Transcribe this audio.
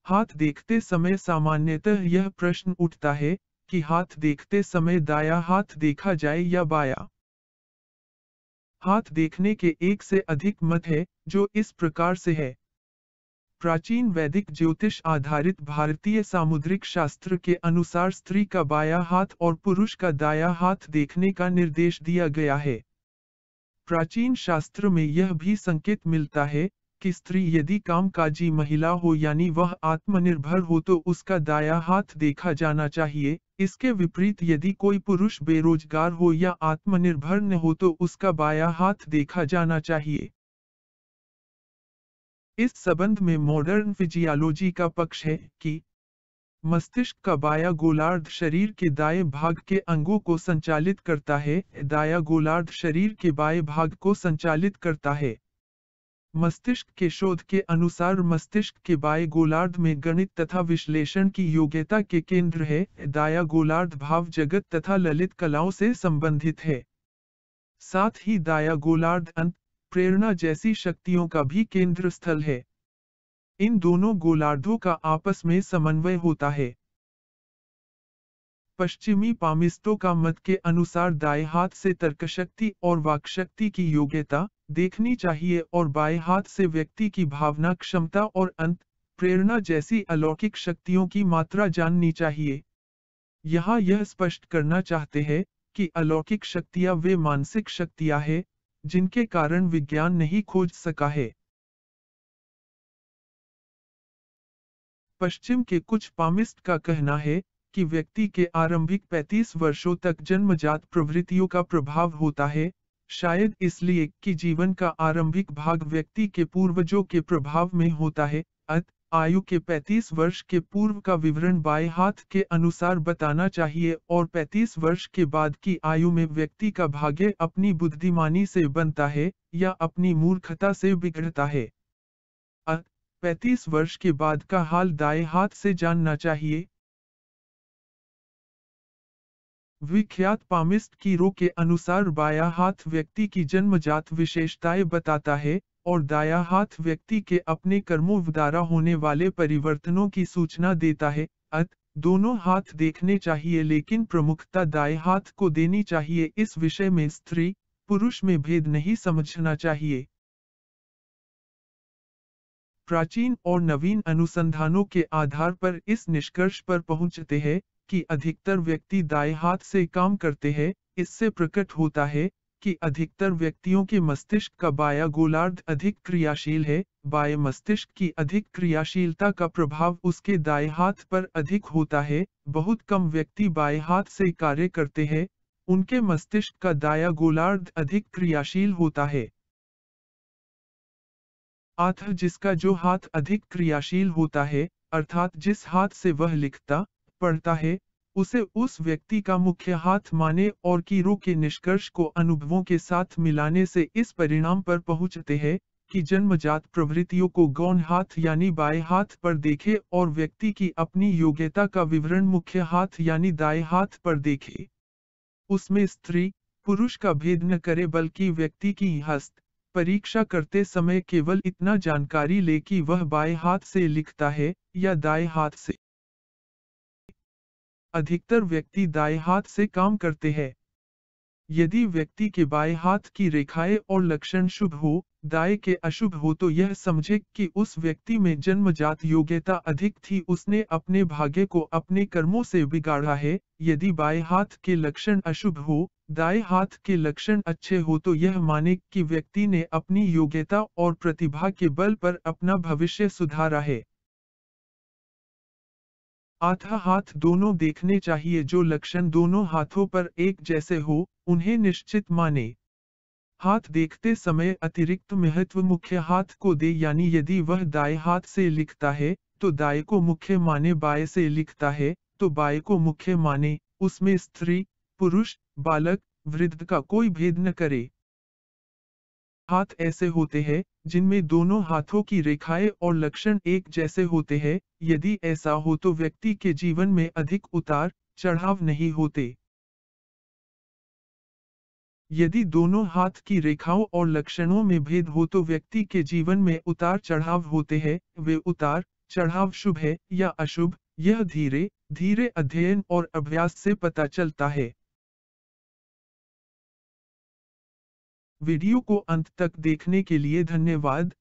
हाथ देखते समय सामान्यतः यह प्रश्न उठता है कि हाथ देखते समय दायां हाथ देखा जाए या बायां। हाथ देखने के एक से अधिक मत है, जो इस प्रकार से है। प्राचीन वैदिक ज्योतिष आधारित भारतीय सामुद्रिक शास्त्र के अनुसार स्त्री का बायां हाथ और पुरुष का दायां हाथ देखने का निर्देश दिया गया है। प्राचीन शास्त्र में यह भी संकेत मिलता है कि स्त्री यदि कामकाजी महिला हो यानी वह आत्मनिर्भर हो तो उसका दायां हाथ देखा जाना चाहिए। इसके विपरीत यदि कोई पुरुष बेरोजगार हो या आत्मनिर्भर न हो तो उसका बायां हाथ देखा जाना चाहिए। इस संबंध में मॉडर्न फिजियोलॉजी का पक्ष है कि मस्तिष्क का बायां गोलार्ध शरीर के दाएं भाग के अंगों को संचालित करता है, दायां गोलार्ध शरीर के बाएं भाग को संचालित करता है। मस्तिष्क के शोध के अनुसार मस्तिष्क के बाएं गोलार्ध में गणित तथा विश्लेषण की योग्यता के केंद्र है, दायां गोलार्ध भाव जगत तथा ललित कलाओं से संबंधित है। साथ ही दायां गोलार्ध अंत, प्रेरणा जैसी शक्तियों का भी केंद्र स्थल है। इन दोनों गोलार्धों का आपस में समन्वय होता है। पश्चिमी पामिस्टों का मत के अनुसार दाएं हाथ से तर्कशक्ति और वाक्शक्ति की योग्यता देखनी चाहिए और बाएं हाथ से व्यक्ति की भावना क्षमता और अंत, प्रेरणा जैसी अलौकिक शक्तियों की मात्रा जाननी चाहिए। यहाँ यह स्पष्ट करना चाहते हैं कि अलौकिक शक्तियाँ वे मानसिक शक्तियाँ हैं, जिनके कारण विज्ञान नहीं खोज सका है। पश्चिम के कुछ पामिस्ट का कहना है कि व्यक्ति के आरंभिक 35 वर्षों तक जन्मजात प्रवृत्तियों का प्रभाव होता है, शायद इसलिए कि जीवन का आरंभिक भाग व्यक्ति के पूर्वजों के प्रभाव में होता है। आयु के 35 वर्ष के पूर्व का विवरण बाएं हाथ के अनुसार बताना चाहिए और 35 वर्ष के बाद की आयु में व्यक्ति का भाग्य अपनी बुद्धिमानी से बनता है या अपनी मूर्खता से बिगड़ता है। 35 वर्ष के बाद का हाल दाएं हाथ से जानना चाहिए। विख्यात पामिस्ट कीरो के अनुसार बायां हाथ व्यक्ति की जन्मजात विशेषताएं बताता है और दायां हाथ व्यक्ति के अपने कर्मों द्वारा होने वाले परिवर्तनों की सूचना देता है। दोनों हाथ देखने चाहिए लेकिन प्रमुखता दाएं हाथ को देनी चाहिए। इस विषय में स्त्री पुरुष में भेद नहीं समझना चाहिए। प्राचीन और नवीन अनुसंधानों के आधार पर इस निष्कर्ष पर पहुंचते हैं कि अधिकतर व्यक्ति दाएं हाथ से काम करते हैं। इससे प्रकट होता है कि अधिकतर व्यक्तियों के मस्तिष्क का बायां गोलार्ध अधिक क्रियाशील है। बाएं मस्तिष्क की अधिक क्रियाशीलता का प्रभाव उसके दाएं हाथ पर अधिक होता है। बहुत कम व्यक्ति बाएं हाथ से कार्य करते हैं, उनके मस्तिष्क का दायां गोलार्ध अधिक क्रियाशील होता है। अतः जिसका जो हाथ अधिक क्रियाशील होता है, अर्थात जिस हाथ से वह लिखता पढ़ता है, उसे उस व्यक्ति का मुख्य हाथ माने और कीरो के निष्कर्ष को अनुभवों के साथ मिलाने से इस परिणाम पर पहुंचते हैं कि जन्मजात प्रवृत्तियों को गौण हाथ यानी बाएं हाथ पर देखे और व्यक्ति की अपनी योग्यता का विवरण मुख्य हाथ यानी दाएं हाथ पर देखे। उसमें स्त्री पुरुष का भेद न करे बल्कि व्यक्ति की हस्त परीक्षा करते समय केवल इतना जानकारी ले कि वह बाएं हाथ से लिखता है या दाएं हाथ से। अधिकतर व्यक्ति दाएं हाथ से काम करते हैं। यदि व्यक्ति के बाएं हाथ की रेखाएं और लक्षण शुभ हो, दाएं के अशुभ हो तो यह समझे कि उस व्यक्ति में जन्मजात योग्यता अधिक थी, उसने अपने भाग्य को अपने कर्मों से बिगाड़ा है। यदि बाएं हाथ के लक्षण अशुभ हो, दाएं हाथ के लक्षण अच्छे हो तो यह माने कि व्यक्ति ने अपनी योग्यता और प्रतिभा के बल पर अपना भविष्य सुधारा है। अतः हाथ दोनों देखने चाहिए। जो लक्षण दोनों हाथों पर एक जैसे हो, उन्हें निश्चित माने। हाथ देखते समय अतिरिक्त महत्व मुख्य हाथ को दे, यानी यदि वह दाएं हाथ से लिखता है तो दाएं को मुख्य माने, बाएं से लिखता है तो बाएं को मुख्य माने। उसमें स्त्री पुरुष बालक वृद्ध का कोई भेद न करे। हाथ ऐसे होते हैं जिनमें दोनों हाथों की रेखाएं और लक्षण एक जैसे होते हैं। यदि ऐसा हो तो व्यक्ति के जीवन में अधिक उतार चढ़ाव नहीं होते। यदि दोनों हाथ की रेखाओं और लक्षणों में भेद हो तो व्यक्ति के जीवन में उतार चढ़ाव होते हैं। वे उतार चढ़ाव शुभ है या अशुभ, यह धीरे धीरे अध्ययन और अभ्यास से पता चलता है। वीडियो को अंत तक देखने के लिए धन्यवाद।